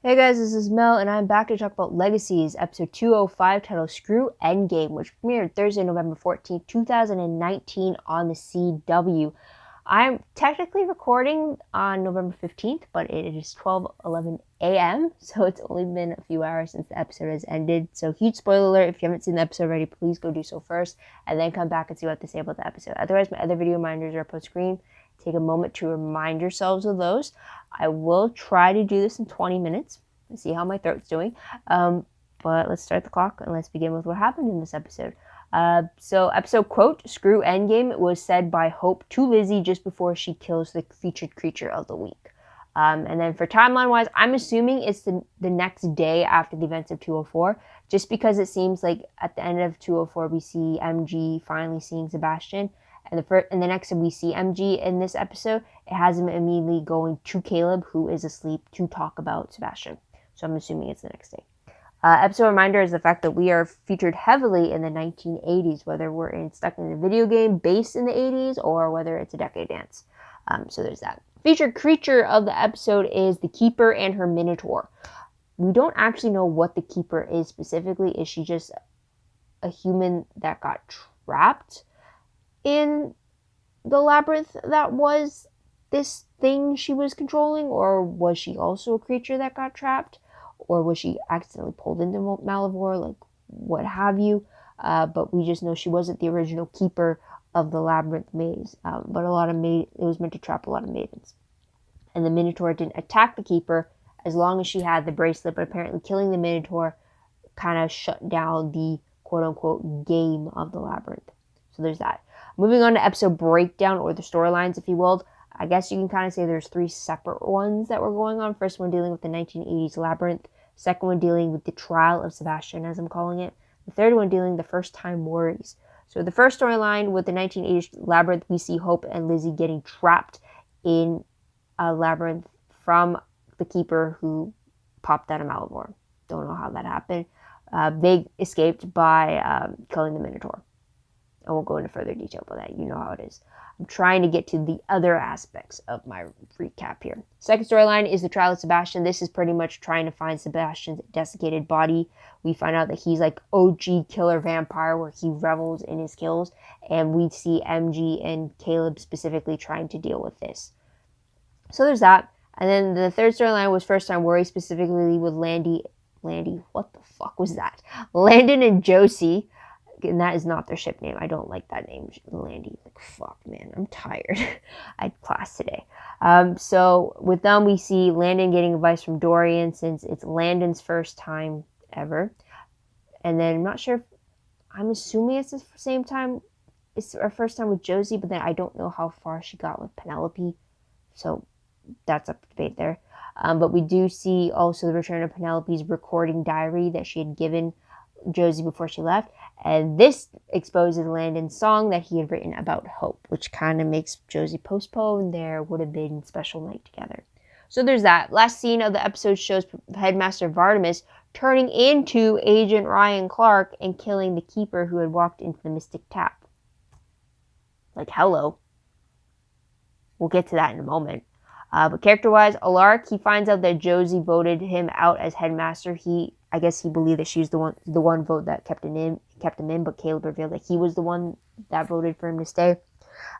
Hey guys, this is Mel, and I'm back to talk about Legacies, episode 205, titled Screw Endgame, which premiered Thursday, November 14th, 2019 on the CW. I'm technically recording on November 15th, but it is 12:11 a.m., so it's only been a few hours since the episode has ended. So huge spoiler alert, if you haven't seen the episode already, please go do so first, and then come back and see what to say about the episode. Otherwise, my other video reminders are up on screen. Take a moment to remind yourselves of those. I will try to do this in 20 minutes and see how my throat's doing. But let's start the clock and let's begin with what happened in this episode. So episode quote, Screw Endgame, was said by Hope to Lizzie just before she kills the featured creature of the week. And then for timeline-wise, I'm assuming it's the next day after the events of 204, just because it seems like at the end of 204 we see MG finally seeing Sebastian. And the next time we see MG in this episode, it has him immediately going to Caleb, who is asleep, to talk about Sebastian. So I'm assuming it's the next day. Episode reminder is the fact that we are featured heavily in the 1980s, whether we're stuck in a video game based in the 80s or whether it's a decade dance. So there's that. Featured creature of the episode is the Keeper and her Minotaur. We don't actually know what the Keeper is specifically. Is she just a human that got trapped in the labyrinth that was this thing she was controlling, or was she also a creature that got trapped, or was she accidentally pulled into Malivore, like what have you? But we just know she wasn't the original keeper of the labyrinth maze, but it was meant to trap a lot of maidens. And the Minotaur didn't attack the keeper as long as she had the bracelet, but apparently killing the Minotaur kind of shut down the quote-unquote game of the labyrinth. So there's that. Moving on to episode breakdown, or the storylines, if you will. I guess you can kind of say there's three separate ones that were going on. First one dealing with the 1980s labyrinth. Second one dealing with the trial of Sebastian, as I'm calling it. The third one dealing with the first time worries. So the first storyline with the 1980s labyrinth, we see Hope and Lizzie getting trapped in a labyrinth from the Keeper who popped out of Malivore. Don't know how that happened. They escaped by killing the Minotaur. I won't go into further detail about that. You know how it is. I'm trying to get to the other aspects of my recap here. Second storyline is the trial of Sebastian. This is pretty much trying to find Sebastian's desiccated body. We find out that he's like OG killer vampire, where he revels in his kills. And we see MG and Caleb specifically trying to deal with this. So there's that. And then the third storyline was First Time Worry, specifically with Landy, what the fuck was that? Landon and Josie. And that is not their ship name. I don't like that name, Landy. Like, fuck, man, I'm tired. I had class today. So with them, we see Landon getting advice from Dorian, since it's Landon's first time ever. And then I'm not sure, I'm assuming it's the same time. It's our first time with Josie, but then I don't know how far she got with Penelope. So that's up to debate there. But we do see also the return of Penelope's recording diary that she had given Josie before she left, and this exposes Landon's song that he had written about Hope, which kind of makes Josie postpone their would have been special night together. So there's that. Last scene of the episode shows Headmaster Vardamus turning into Agent Ryan Clark and killing the Keeper who had walked into the Mystic Tap. Like, hello. We'll get to that in a moment. But character-wise, Alaric, he finds out that Josie voted him out as headmaster. I guess he believed that she was the one vote that kept him in, but Caleb revealed that he was the one that voted for him to stay.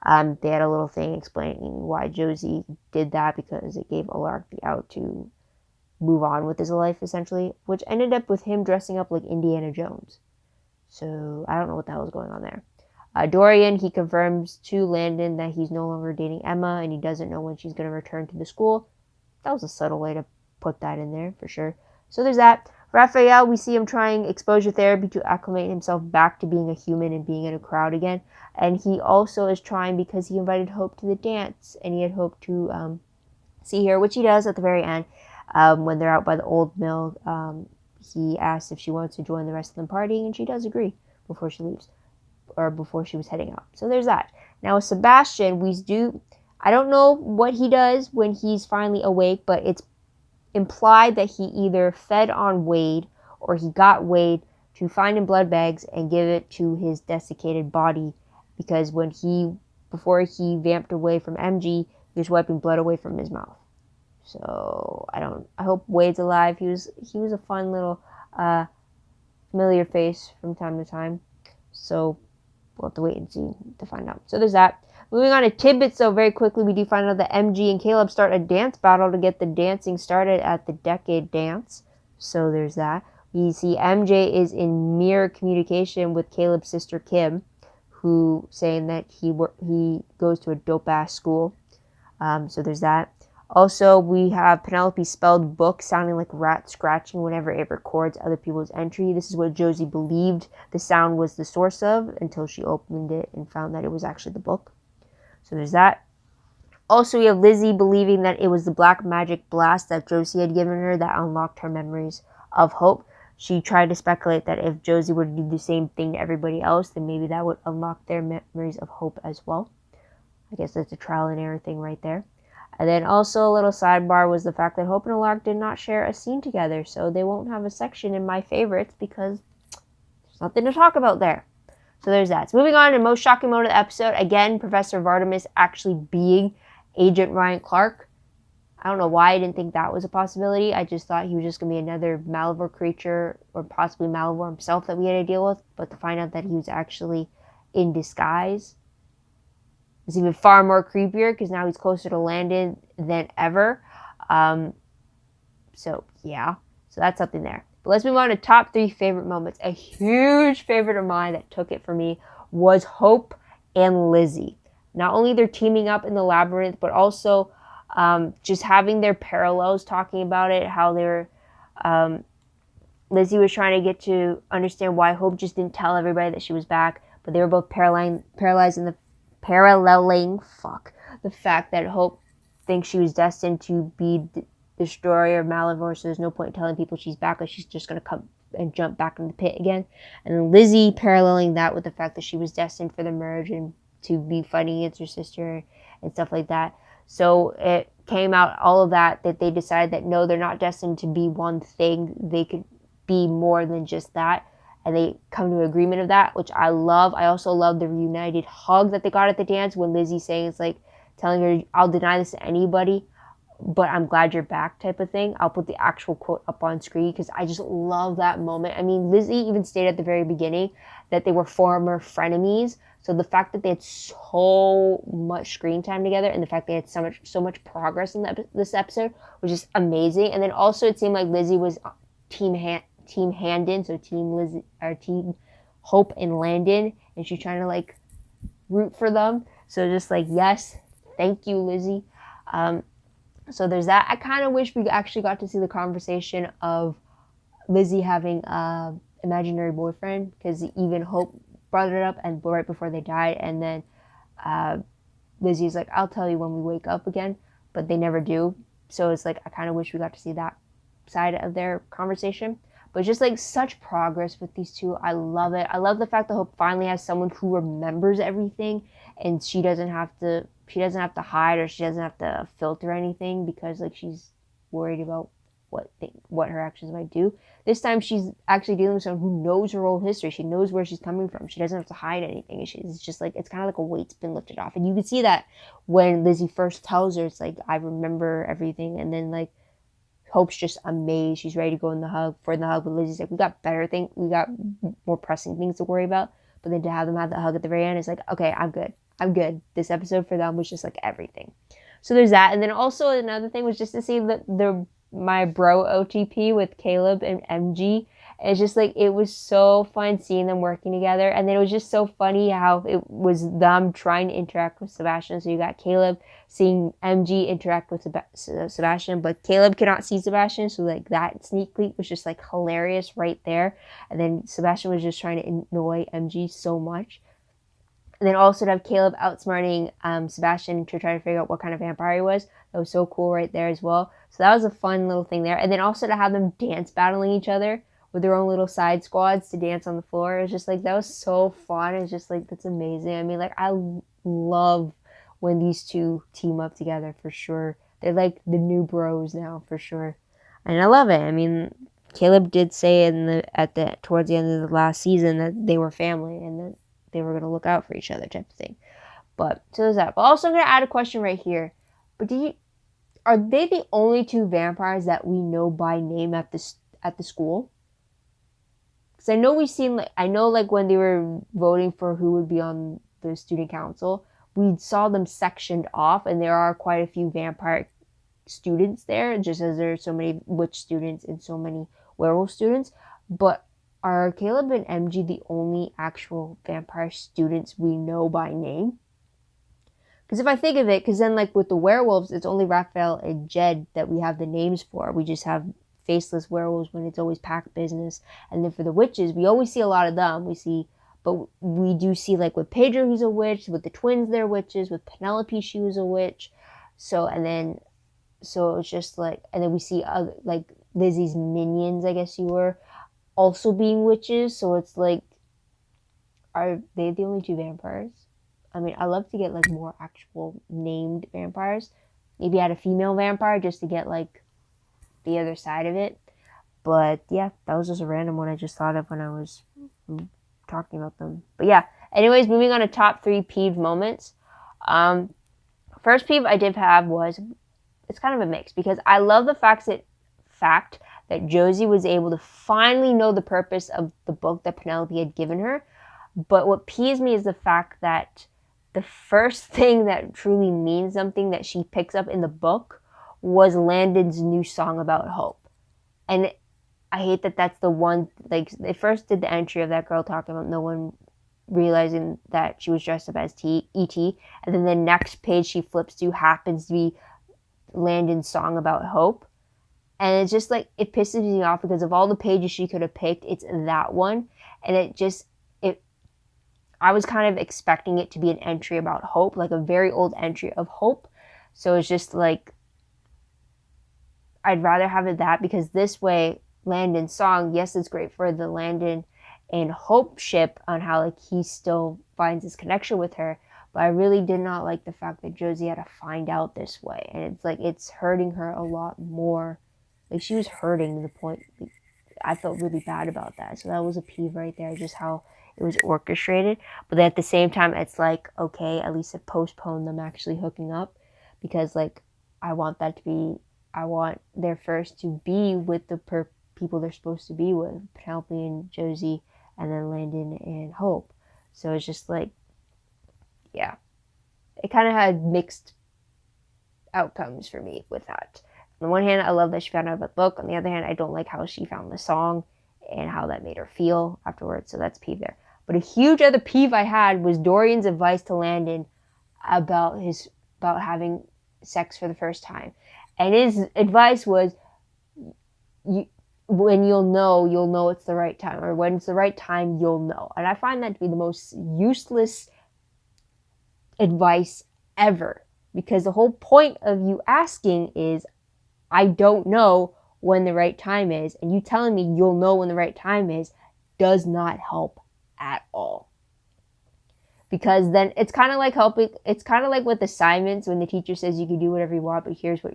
They had a little thing explaining why Josie did that, because it gave Alaric the out to move on with his life, essentially, which ended up with him dressing up like Indiana Jones. So I don't know what the hell is going on there. Dorian, he confirms to Landon that he's no longer dating Emma, and he doesn't know when she's going to return to the school. That was a subtle way to put that in there, for sure. So there's that. Raphael, we see him trying exposure therapy to acclimate himself back to being a human and being in a crowd again. And he also is trying because he invited Hope to the dance, and he had hoped to see her, which he does at the very end. When they're out by the old mill, he asks if she wants to join the rest of them partying, and she does agree before she leaves, or before she was heading out. So there's that. Now with Sebastian, I don't know what he does when he's finally awake, but it's implied that he either fed on Wade or he got Wade to find in blood bags and give it to his desiccated body, because before he vamped away from MG, he was wiping blood away from his mouth. So I hope Wade's alive. He was a fun little familiar face from time to time. So we'll have to wait and see to find out. So there's that. Moving on to tidbits, so very quickly, we do find out that MG and Caleb start a dance battle to get the dancing started at the Decade Dance. So there's that. We see MJ is in mirror communication with Caleb's sister Kim, who saying that he goes to a dope-ass school. So there's that. Also, we have Penelope's spelled book sounding like rat scratching whenever it records other people's entry. This is what Josie believed the sound was the source of until she opened it and found that it was actually the book. So there's that. Also, we have Lizzie believing that it was the black magic blast that Josie had given her that unlocked her memories of Hope. She tried to speculate that if Josie were to do the same thing to everybody else, then maybe that would unlock their memories of Hope as well. I guess that's a trial and error thing right there. And then also a little sidebar was the fact that Hope and Alark did not share a scene together, so they won't have a section in my favorites because there's nothing to talk about there. So there's that. So moving on to most shocking moment of the episode. Again, Professor Vardamus actually being Agent Ryan Clark. I don't know why I didn't think that was a possibility. I just thought he was just going to be another Malivore creature or possibly Malivore himself that we had to deal with. But to find out that he was actually in disguise is even far more creepier because now he's closer to Landon than ever. So, yeah. So that's something there. But let's move on to top 3 favorite moments. A huge favorite of mine that took it for me was Hope and Lizzie. Not only they're teaming up in the labyrinth, but also just having their parallels talking about it, how they're... Lizzie was trying to get to understand why Hope just didn't tell everybody that she was back, but they were both paralleling the fact that Hope thinks she was destined to be the destroyer of Malivore, so there's no point in telling people she's back, or she's just going to come and jump back in the pit again. And then Lizzie paralleling that with the fact that she was destined for the merge and to be fighting against her sister and stuff like that. So it came out, all of that they decided that no, they're not destined to be one thing. They could be more than just that. And they come to an agreement of that, which I love. I also love the reunited hug that they got at the dance when Lizzie's saying, it's like telling her, I'll deny this to anybody, but I'm glad you're back type of thing. I'll put the actual quote up on screen because I just love that moment. I mean, Lizzie even stated at the very beginning that they were former frenemies. So the fact that they had so much screen time together and the fact they had so much progress in this episode was just amazing. And then also it seemed like Lizzie was Team Handon, so Team Lizzie or Team Hope and Landon, and she's trying to like root for them. So just like, yes, thank you, Lizzie. So there's that. I kind of wish we actually got to see the conversation of Lizzie having an imaginary boyfriend, because even Hope brought it up and right before they died, and then Lizzie's like, I'll tell you when we wake up again, but they never do. So it's like, I kind of wish we got to see that side of their conversation. But just like such progress with these two. I love it. I love the fact that Hope finally has someone who remembers everything, and she doesn't have to hide, or she doesn't have to filter anything because like she's worried about what her actions might do. This time she's actually dealing with someone who knows her old history. She knows where she's coming from. She doesn't have to hide anything. It's just like, it's kind of like a weight's been lifted off. And you can see that when Lizzie first tells her, it's like, I remember everything. And then like Hope's just amazed. She's ready to go in the hug. But Lizzie's like, we got more pressing things to worry about. But then to have them have the hug at the very end, it's like, okay, I'm good. This episode for them was just like everything. So there's that. And then also another thing was just to see my bro OTP with Caleb and MG. It's just like, it was so fun seeing them working together. And then it was just so funny how it was them trying to interact with Sebastian. So you got Caleb seeing MG interact with Sebastian, but Caleb cannot see Sebastian. So like that sneak peek was just like hilarious right there. And then Sebastian was just trying to annoy MG so much. And then also to have Caleb outsmarting Sebastian to try to figure out what kind of vampire he was. That was so cool right there as well. So that was a fun little thing there. And then also to have them dance battling each other with their own little side squads to dance on the floor. It was just like, that was so fun. It's just like, that's amazing. I mean, like, I love when these two team up together for sure. They're like the new bros now for sure. And I love it. I mean, Caleb did say towards the end of the last season that they were family and that they were going to look out for each other type of thing. But so there's that. But also I'm going to add a question right here. But are they the only two vampires that we know by name at the school? Because I know we've seen, like, I know, like, when they were voting for who would be on the student council, we saw them sectioned off, and there are quite a few vampire students there, just as there are so many witch students and so many werewolf students. But are Caleb and MG the only actual vampire students we know by name? Because if I think of it, because then, like, with the werewolves, it's only Raphael and Jed that we have the names for. We just have faceless werewolves when it's always pack business. And then for the witches, we always see a lot of them. But we do see, like, with Pedro, he's a witch. With the twins, they're witches. With Penelope, she was a witch. So it's just like, and then we see other, like, Lizzie's minions, I guess you were, also being witches. So it's like, are they the only two vampires? I mean, I love to get, like, more actual named vampires. Maybe add a female vampire just to get, like, the other side of it. But yeah, that was just a random one I just thought of when I was talking about them. But yeah, anyways, moving on to top 3 peeve moments. First peeve I did have was, it's kind of a mix, because I love the fact that Josie was able to finally know the purpose of the book that Penelope had given her. But what peeves me is the fact that the first thing that truly means something that she picks up in the book was Landon's new song about hope. And I hate that that's the one, like, they first did the entry of that girl talking about no one realizing that she was dressed up as E.T. And then the next page she flips to happens to be Landon's song about hope. And it's just like, it pisses me off because of all the pages she could have picked, it's that one. And I was kind of expecting it to be an entry about hope, like a very old entry of hope. So it's just like, I'd rather have it that, because this way, Landon's song, yes, it's great for the Landon and Hope ship on how, like, he still finds his connection with her. But I really did not like the fact that Josie had to find out this way. And it's like, it's hurting her a lot more. Like, she was hurting to the point, like, I felt really bad about that. So that was a peeve right there, just how it was orchestrated. But then at the same time, it's like, okay, at least it postponed them actually hooking up. Because, like, I want their first to be with the people they're supposed to be with. Penelope and Josie, and then Landon and Hope. So it's just like, yeah. It kind of had mixed outcomes for me with that. On the one hand, I love that she found out about the book. On the other hand, I don't like how she found the song and how that made her feel afterwards. So that's peeve there. But a huge other peeve I had was Dorian's advice to Landon about having sex for the first time. And his advice was, when you'll know it's the right time. Or when it's the right time, you'll know. And I find that to be the most useless advice ever. Because the whole point of you asking is, I don't know when the right time is. And you telling me you'll know when the right time is does not help at all. Because then it's kind of like it's kind of like with assignments when the teacher says you can do whatever you want, but here's what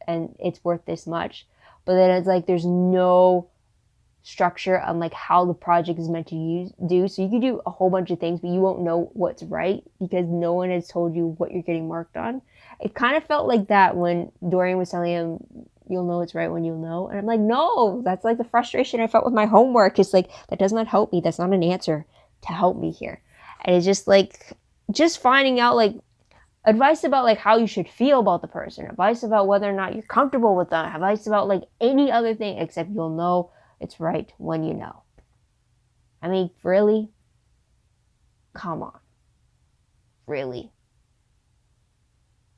and it's worth this much. But then it's like there's no structure on, like, how the project is meant to do. So you can do a whole bunch of things, but you won't know what's right because no one has told you what you're getting marked on. It kind of felt like that when Dorian was telling him, you'll know it's right when you'll know. And I'm like, no, that's like the frustration I felt with my homework. It's like, that does not help me. That's not an answer to help me here. And it's just like, just finding out, like, advice about, like, how you should feel about the person, advice about whether or not you're comfortable with them, advice about, like, any other thing except you'll know it's right when you know. I mean, really? Come on. Really?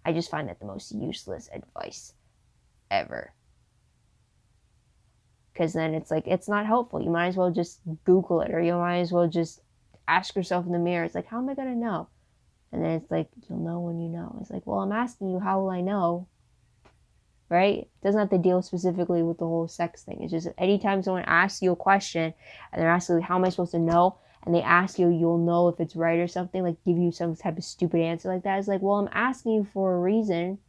I just find that the most useless advice ever. Because then it's like, it's not helpful. You might as well just Google it, or you might as well just ask yourself in the mirror. It's like, how am I going to know? And then it's like, you'll know when you know. It's like, well, I'm asking you, how will I know? Right? It doesn't have to deal specifically with the whole sex thing. It's just anytime someone asks you a question and they're asking, how am I supposed to know? And they ask you, you'll know if it's right or something, like give you some type of stupid answer like that. It's like, well, I'm asking you for a reason.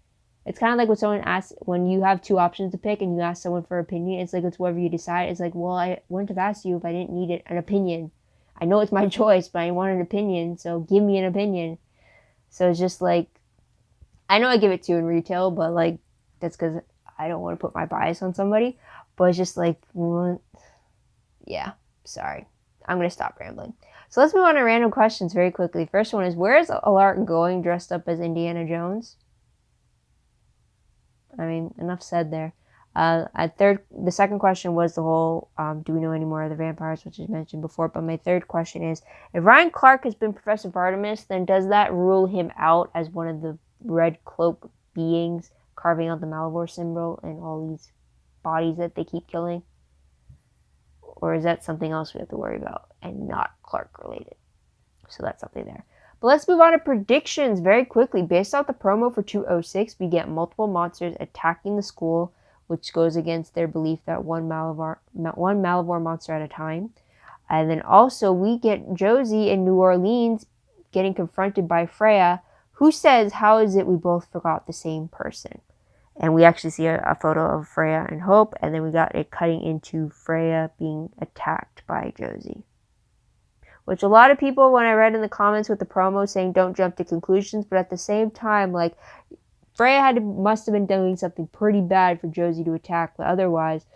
It's kind of like when someone asks, when you have two options to pick and you ask someone for an opinion, it's like, it's whatever you decide. It's like, well, I wouldn't have asked you if I didn't need an opinion. I know it's my choice, but I want an opinion, so give me an opinion. So it's just like, I know I give it 2 in retail, but like that's because I don't want to put my bias on somebody. But it's just like, what? Yeah, sorry. I'm going to stop rambling. So let's move on to random questions very quickly. First one is, where is Alark going dressed up as Indiana Jones? I mean, enough said there. The second question was the whole, do we know any more of the vampires, which is mentioned before. But my third question is, if Ryan Clark has been Professor Bartimus, then does that rule him out as one of the red cloak beings carving out the Malivore symbol and all these bodies that they keep killing? Or is that something else we have to worry about and not Clark related? So that's something there. But let's move on to predictions very quickly. Based off the promo for 206, we get multiple monsters attacking the school, which goes against their belief that one Malivore monster at a time. And then also we get Josie in New Orleans getting confronted by Freya, who says, how is it we both forgot the same person? And we actually see a photo of Freya and Hope, and then we got it cutting into Freya being attacked by Josie. Which a lot of people, when I read in the comments with the promo, saying don't jump to conclusions, but at the same time, like, Freya must have been doing something pretty bad for Josie to attack, but otherwise,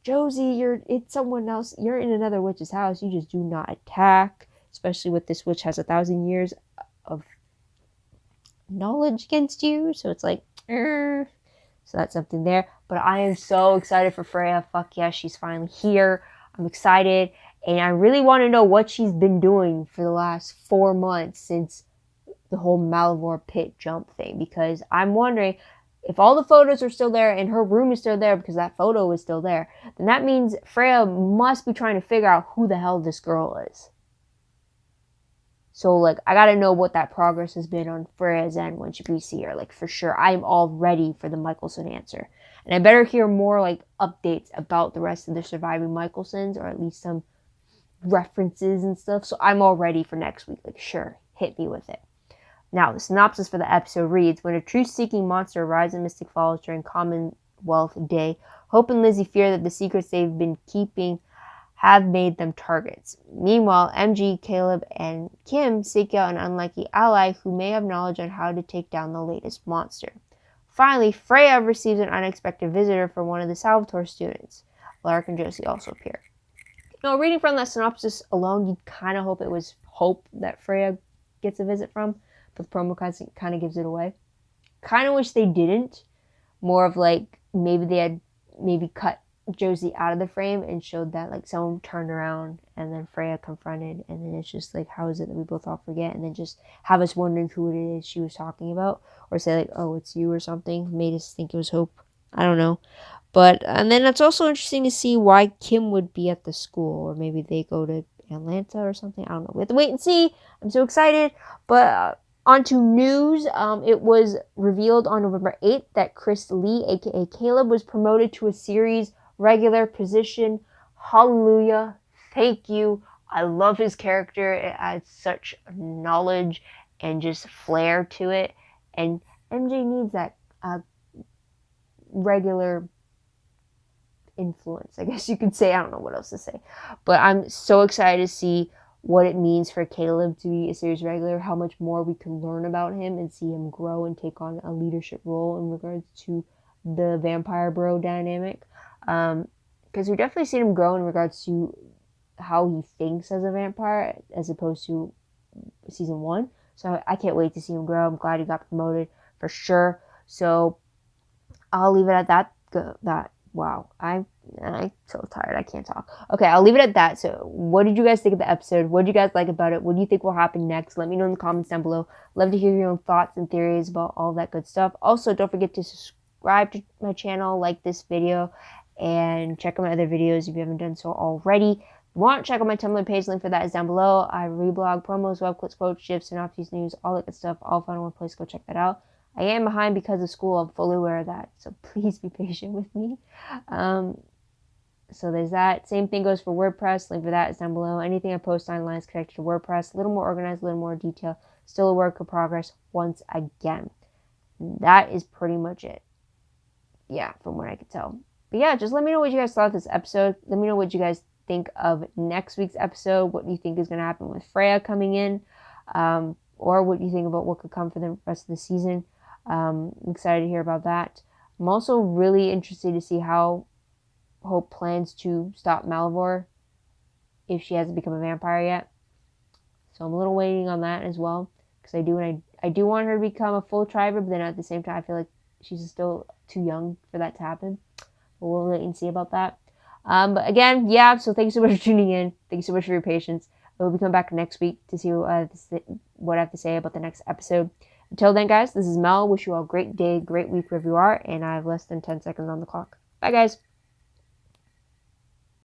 Josie, it's someone else. You're in another witch's house. You just do not attack, especially with this witch has 1,000 years of knowledge against you. So it's like, So that's something there. But I am so excited for Freya. Fuck yeah, she's finally here. I'm excited. And I really want to know what she's been doing for the last 4 months since the whole Malivore pit jump thing. Because I'm wondering, if all the photos are still there and her room is still there because that photo is still there, then that means Freya must be trying to figure out who the hell this girl is. So, like, I gotta know what that progress has been on Freya's end when we see her. Like, for sure, I'm all ready for the Michelson answer. And I better hear more, like, updates about the rest of the surviving Michelsons, or at least some references and stuff. So I'm all ready for next week. Like, sure, hit me with it. Now, the synopsis for the episode reads, when a truth-seeking monster arrives in Mystic Falls during Commonwealth Day, Hope and Lizzie fear that the secrets they've been keeping have made them targets. Meanwhile, MG, Caleb, and Kim seek out an unlikely ally who may have knowledge on how to take down the latest monster. Finally, Freya receives an unexpected visitor from one of the Salvatore students. Lark and Josie also appear. Now, reading from that synopsis alone, you'd kind of hope it was Hope that Freya gets a visit from, but the promo kind of gives it away. Kind of wish they didn't. More of like, maybe they had cut Josie out of the frame and showed that like someone turned around and then Freya confronted, and then it's just like, how is it that we both all forget, and then just have us wondering who it is she was talking about, or say like, oh, it's you or something, made us think it was Hope. I don't know. But and then it's also interesting to see why Kim would be at the school, or maybe they go to Atlanta or something. I don't know. We have to wait and see. I'm so excited. But on to news. It was revealed on November 8th that Chris Lee, aka Caleb, was promoted to a series regular position. Hallelujah. Thank you. I love his character. It adds such knowledge and just flair to it. And MJ needs that regular influence, I guess you could say. I don't know what else to say. But I'm so excited to see what it means for Caleb to be a series regular, how much more we can learn about him and see him grow and take on a leadership role in regards to the vampire bro dynamic. Because we definitely seen him grow in regards to how he thinks as a vampire as opposed to season 1. So I can't wait to see him grow. I'm glad he got promoted for sure. So I'll leave it at that. Wow, I'm so tired. I can't talk. Okay, I'll leave it at that. So what did you guys think of the episode? What did you guys like about it? What do you think will happen next? Let me know in the comments down below. Love to hear your own thoughts and theories about all that good stuff. Also, don't forget to subscribe to my channel, like this video, and check out my other videos if you haven't done so already. If you want, check out my Tumblr page. Link for that is down below. I reblog promos, web clips, quotes, gifs, synopses, news, all that good stuff. All found in one place. Go check that out. I am behind because of school. I'm fully aware of that. So please be patient with me. So there's that. Same thing goes for WordPress. Link for that is down below. Anything I post online is connected to WordPress. A little more organized, a little more detail. Still a work of progress once again. That is pretty much it. Yeah, from what I could tell. But yeah, just let me know what you guys thought of this episode. Let me know what you guys think of next week's episode. What do you think is going to happen with Freya coming in? Or what do you think about what could come for the rest of the season? I'm excited to hear about that. I'm also really interested to see how Hope plans to stop Malivore if she hasn't become a vampire yet. So I'm a little waiting on that as well, because I do want her to become a full triber, but then at the same time I feel like she's still too young for that to happen. But we'll wait and see about that. But again, yeah, so thanks so much for tuning in. Thanks so much for your patience. I will be coming back next week to see what I have to say about the next episode. Until then, guys, this is Mel. Wish you all a great day, great week wherever you are, and I have less than 10 seconds on the clock. Bye, guys.